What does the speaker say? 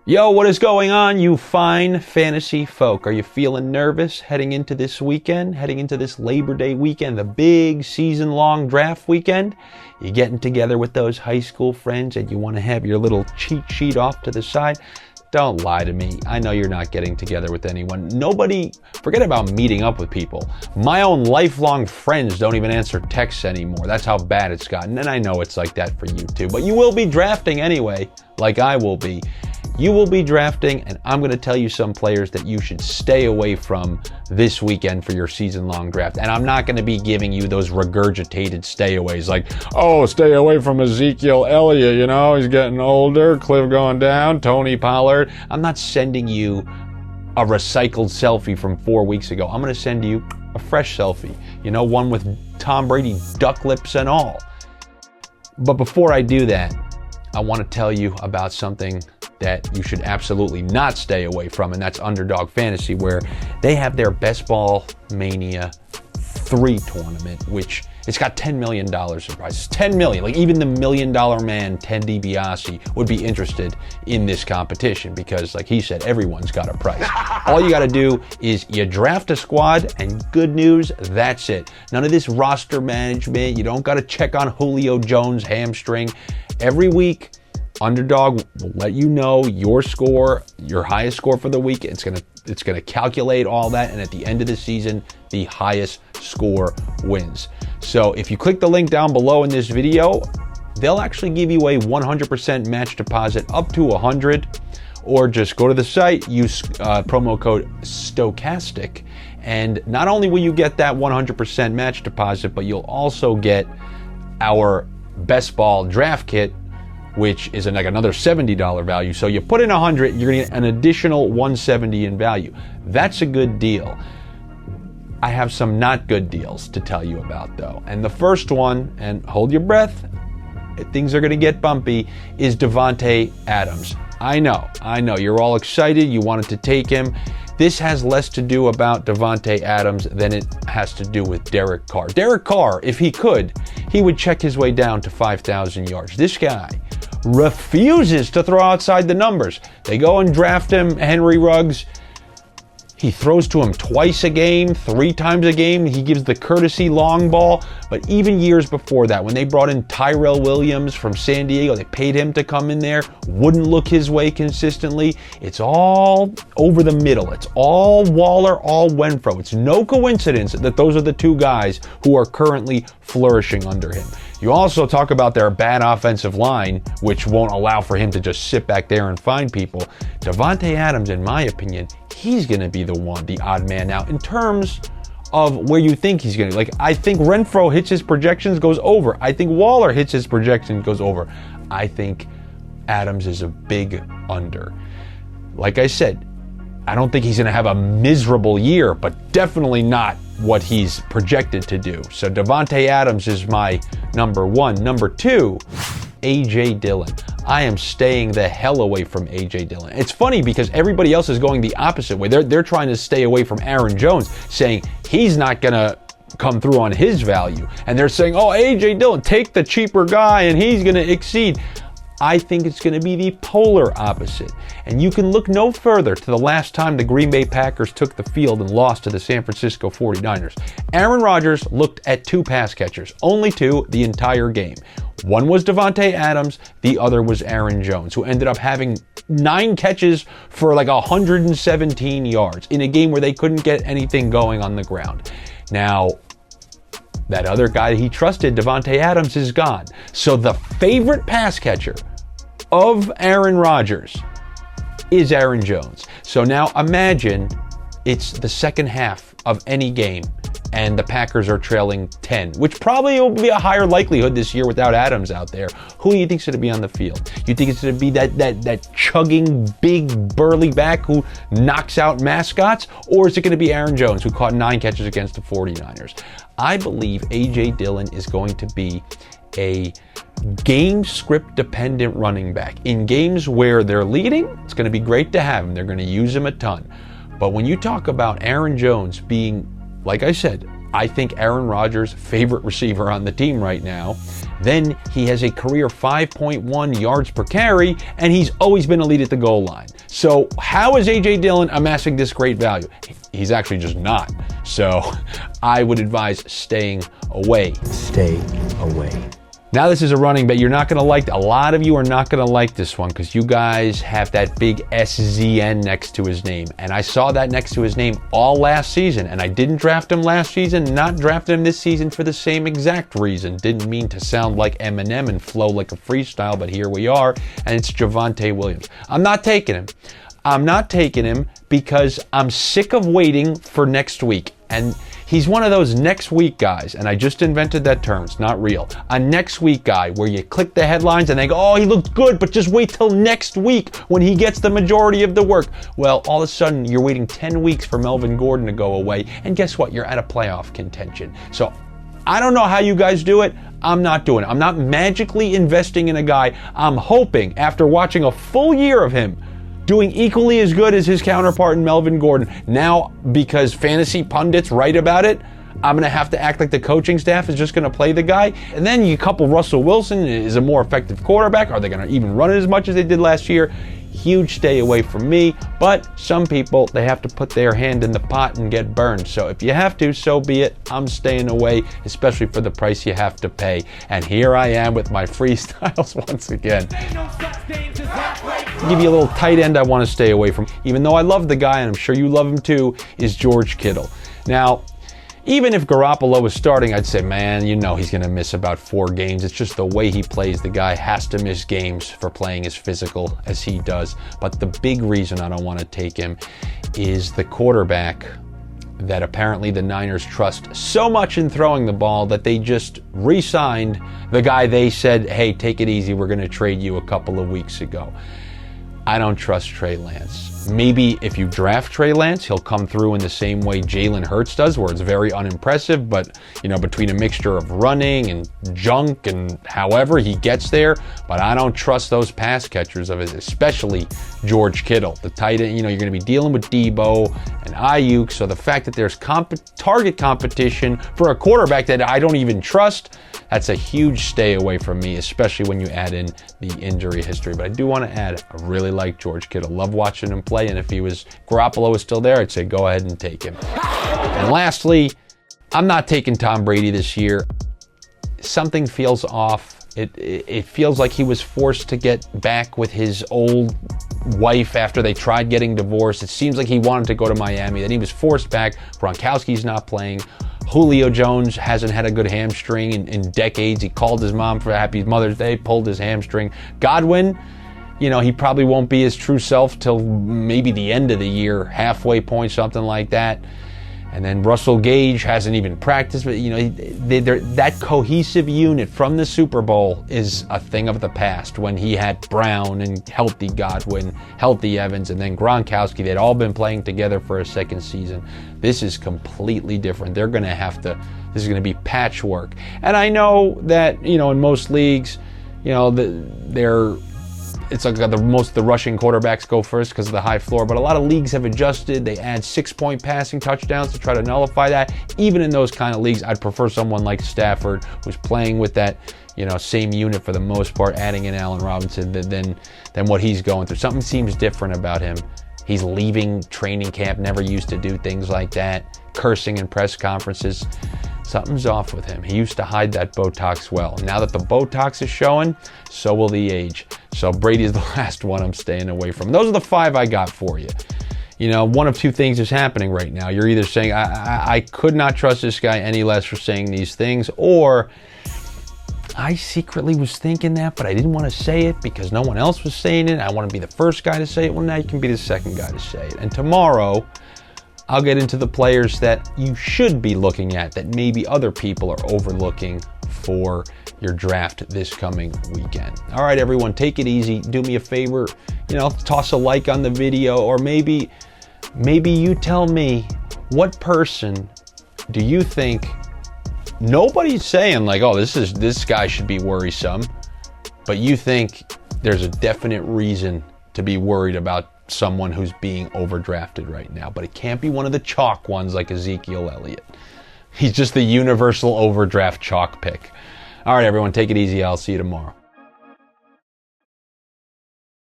Yo, what is going on, you fine fantasy folk? Are you feeling nervous heading into this weekend, heading into this Labor Day weekend, the big season-long draft weekend? You getting together with those high school friends and you want to have your little cheat sheet off to the side? Don't lie to me. I know you're not getting together with anyone. Nobody, forget about meeting up with people. My own lifelong friends don't even answer texts anymore. That's how bad it's gotten. And I know it's like that for you too. But you will be drafting anyway, like I will be. You will be drafting, and I'm going to tell you some players that you should stay away from this weekend for your season-long draft. And I'm not going to be giving you those regurgitated stayaways like, oh, stay away from Ezekiel Elliott, you know, he's getting older, Cliff going down, Tony Pollard. I'm not sending you a recycled selfie from 4 weeks ago. I'm going to send you a fresh selfie, you know, one with Tom Brady duck lips and all. But before I do that, I want to tell you about something that you should absolutely not stay away from, and that's Underdog Fantasy, where they have their Best Ball Mania 3 tournament, which it's got $10 million in prizes. $10 million, like even the $1 million man, Ted DiBiase, would be interested in this competition because, like he said, everyone's got a price. All you got to do is you draft a squad, and good news, that's it. None of this roster management. You don't got to check on Julio Jones' hamstring. Every week, Underdog will let you know your score, your highest score for the week. It's gonna calculate all that, and at the end of the season, the highest score wins. So if you click the link down below in this video, they'll actually give you a 100% match deposit up to $100, or just go to the site, use promo code STOCHASTIC, and not only will you get that 100% match deposit, but you'll also get our Best Ball draft kit, which is like another $70 value. So you put in $100, you're gonna get an additional $170 in value. That's a good deal. I have some not good deals to tell you about though. And the first one, and hold your breath, things are gonna get bumpy, is Davante Adams. I know, you're all excited, you wanted to take him. This has less to do about Davante Adams than it has to do with Derek Carr. Derek Carr, if he could, he would check his way down to 5,000 yards. This guy refuses to throw outside the numbers. They go and draft him, Henry Ruggs. He throws to him twice a game, 3 times a game. He gives the courtesy long ball. But even years before that, when they brought in Tyrell Williams from San Diego, they paid him to come in there, wouldn't look his way consistently. It's all over the middle. It's all Waller, all Renfro. It's no coincidence that those are the 2 guys who are currently flourishing under him. You also talk about their bad offensive line, which won't allow for him to just sit back there and find people. Davante Adams, in my opinion, he's going to be the one, the odd man out in terms of where you think he's going to. Like, I think Renfro hits his projections, goes over. I think Waller hits his projections, goes over. I think Adams is a big under. Like I said, I don't think he's going to have a miserable year, but definitely not what he's projected to do. So Davante Adams is my number 1. Number 2, A.J. Dillon. I am staying the hell away from A.J. Dillon. It's funny because everybody else is going the opposite way. They're trying to stay away from Aaron Jones, saying he's not going to come through on his value. And they're saying, oh, A.J. Dillon, take the cheaper guy and he's going to exceed. I think it's going to be the polar opposite. And you can look no further to the last time the Green Bay Packers took the field and lost to the San Francisco 49ers. Aaron Rodgers looked at 2 pass catchers, only 2 the entire game. One was Davante Adams, the other was Aaron Jones, who ended up having 9 catches for like 117 yards in a game where they couldn't get anything going on the ground. Now, that other guy he trusted, Davante Adams, is gone. So the favorite pass catcher of Aaron Rodgers is Aaron Jones. So now imagine it's the second half of any game and the Packers are trailing 10, which probably will be a higher likelihood this year without Adams out there. Who do you think is going to be on the field? You think it's going to be that chugging, big, burly back who knocks out mascots? Or is it going to be Aaron Jones, who caught 9 catches against the 49ers? I believe A.J. Dillon is going to be a game script dependent running back. In games where they're leading, it's going to be great to have him. They're going to use him a ton. But when you talk about Aaron Jones being, like I said, I think Aaron Rodgers' favorite receiver on the team right now, Then he has a career 5.1 yards per carry, and he's always been elite at the goal line. So how is A.J. Dillon amassing this great value? He's actually just not. So I would advise staying away. Stay away. Now this is a running bet. You're not going to like, a lot of you are not going to like this one because you guys have that big SZN next to his name. And I saw that next to his name all last season. And I didn't draft him last season, not draft him this season for the same exact reason. Didn't mean to sound like Eminem and flow like a freestyle, but here we are. And it's Javonte Williams. I'm not taking him. I'm not taking him because I'm sick of waiting for next week. And he's one of those next week guys, and I just invented that term, it's not real. A next week guy where you click the headlines and they go, oh, he looked good, but just wait till next week when he gets the majority of the work. Well, all of a sudden, you're waiting 10 weeks for Melvin Gordon to go away, and guess what? You're out of playoff contention. So I don't know how you guys do it. I'm not doing it. I'm not magically investing in a guy. I'm hoping, after watching a full year of him, doing equally as good as his counterpart in Melvin Gordon. Now, because fantasy pundits write about it, I'm going to have to act like the coaching staff is just going to play the guy. And then you couple Russell Wilson is a more effective quarterback. Are they going to even run it as much as they did last year? Huge stay away from me. But some people, they have to put their hand in the pot and get burned. So if you have to, so be it. I'm staying away, especially for the price you have to pay. And here I am with my freestyles once again. To give you a little tight end I want to stay away from, even though I love the guy and I'm sure you love him too, is George Kittle. Now, even if Garoppolo was starting, I'd say, man, you know he's going to miss about 4 games. It's just the way he plays. The guy has to miss games for playing as physical as he does. But the big reason I don't want to take him is the quarterback that apparently the Niners trust so much in throwing the ball that they just re-signed the guy they said, hey, take it easy, we're going to trade you a couple of weeks ago. I don't trust Trey Lance. Maybe if you draft Trey Lance, he'll come through in the same way Jalen Hurts does, where it's very unimpressive, but between a mixture of running and junk and however he gets there. But I don't trust those pass catchers of his, especially George Kittle, the tight end. You're going to be dealing with Debo and Ayuk, so the fact that there's target competition for a quarterback that I don't even trust, that's a huge stay away from me, especially when you add in the injury history. But I do want to add, I really like George Kittle. Love watching him play, and if Garoppolo was still there, I'd say go ahead and take him. And lastly, I'm not taking Tom Brady this year. Something feels off. It feels like he was forced to get back with his old wife after they tried getting divorced. It seems like he wanted to go to Miami, then he was forced back. Gronkowski's not playing. Julio Jones hasn't had a good hamstring in decades. He called his mom for Happy Mother's Day, pulled his hamstring. Godwin, he probably won't be his true self till maybe the end of the year, halfway point, something like that. And then Russell Gage hasn't even practiced, but that cohesive unit from the Super Bowl is a thing of the past, when he had Brown and healthy Godwin, healthy Evans, and then Gronkowski. They'd all been playing together for a second season. This is completely different. They're going to have to, this is going to be patchwork. And I know that, in most leagues, it's like the rushing quarterbacks go first because of the high floor, but a lot of leagues have adjusted. They add 6-point passing touchdowns to try to nullify that. Even in those kind of leagues, I'd prefer someone like Stafford, who's playing with that, same unit for the most part, adding in Allen Robinson than what he's going through. Something seems different about him. He's leaving training camp, never used to do things like that, cursing in press conferences. Something's off with him. He used to hide that Botox well. Now that the Botox is showing, so will the age. So Brady is the last one I'm staying away from. Those are the 5 I got for you. One of 2 things is happening right now. You're either saying, I could not trust this guy any less for saying these things, or I secretly was thinking that, but I didn't want to say it because no one else was saying it. I want to be the first guy to say it. Well, now you can be the second guy to say it. And tomorrow, I'll get into the players that you should be looking at that maybe other people are overlooking for your draft this coming weekend. All right, everyone, take it easy. Do me a favor, toss a like on the video, or maybe you tell me, what person do you think nobody's saying like, oh, this guy should be worrisome, but you think there's a definite reason to be worried about someone who's being overdrafted right now, but it can't be one of the chalk ones like Ezekiel Elliott. He's just the universal overdraft chalk pick. All right, everyone, take it easy. I'll see you tomorrow.